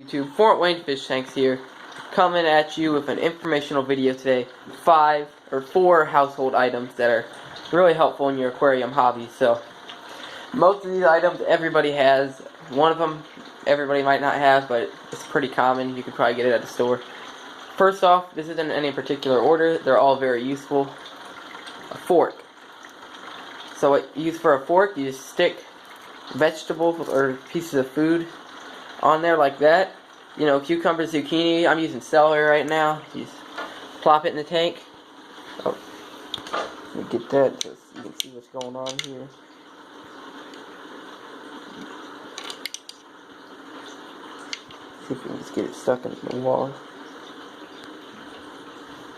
YouTube, Fort Wayne Fish Tanks here, coming at you with an informational video today. 4 household items that are really helpful in your aquarium hobby. So, most of these items everybody has. One of them everybody might not have, but it's pretty common. You can probably get it at the store. First off, this isn't in any particular order. They're all very useful. A fork. So what you use for a fork, you just stick vegetables or pieces of food on there like that. You know, cucumber, zucchini. I'm using celery right now. You just plop it in the tank. Oh, let me get that so you can see what's going on here. See if we can just get it stuck into the wall.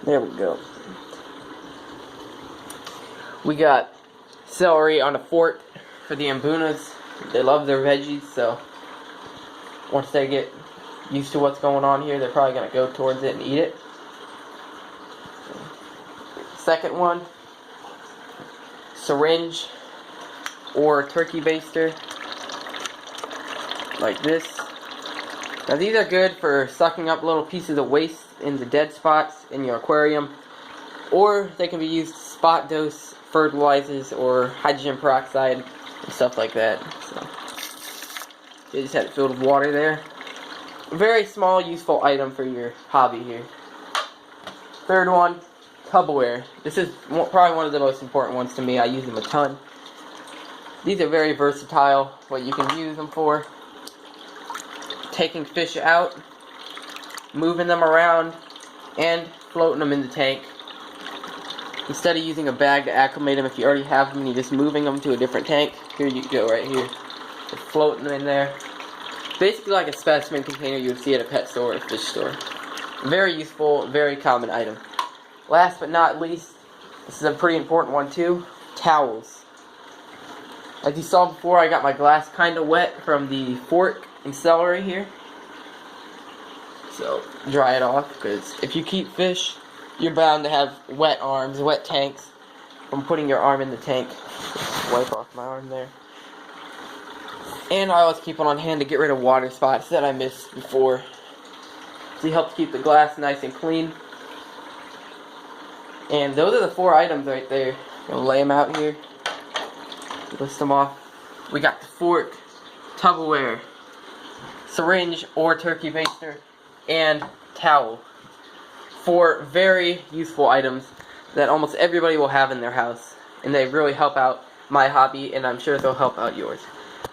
There we go. We got celery on a fork for the ambunas. They love their veggies, so once they get used to what's going on here, they're probably going to go towards it and eat it. Second one, syringe or turkey baster, like this. Now these are good for sucking up little pieces of waste in the dead spots in your aquarium, or they can be used to spot dose fertilizers or hydrogen peroxide and stuff like that. So you just had it filled with water there. Very small, useful item for your hobby here. Third one, Tupperware. This is probably one of the most important ones to me. I use them a ton. These are very versatile, what you can use them for. Taking fish out, moving them around, and floating them in the tank. Instead of using a bag to acclimate them, if you already have them and you're just moving them to a different tank, here you go right here. Just floating them in there. Basically like a specimen container you would see at a pet store or a fish store. Very useful, very common item. Last but not least, this is a pretty important one too, towels. As you saw before, I got my glass kind of wet from the fork and celery here. So, dry it off, because if you keep fish, you're bound to have wet arms, wet tanks, from putting your arm in the tank. Just wipe off my arm there. And I always keep it on hand to get rid of water spots that I missed before. So it helps keep the glass nice and clean. And those are the 4 items right there. I'm going to lay them out here. List them off. We got the fork, Tupperware, syringe or turkey baster, and towel. 4 very useful items that almost everybody will have in their house. And they really help out my hobby, and I'm sure they'll help out yours.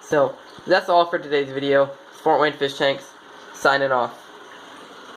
So, that's all for today's video. Fort Wayne Fish Tanks, signing off.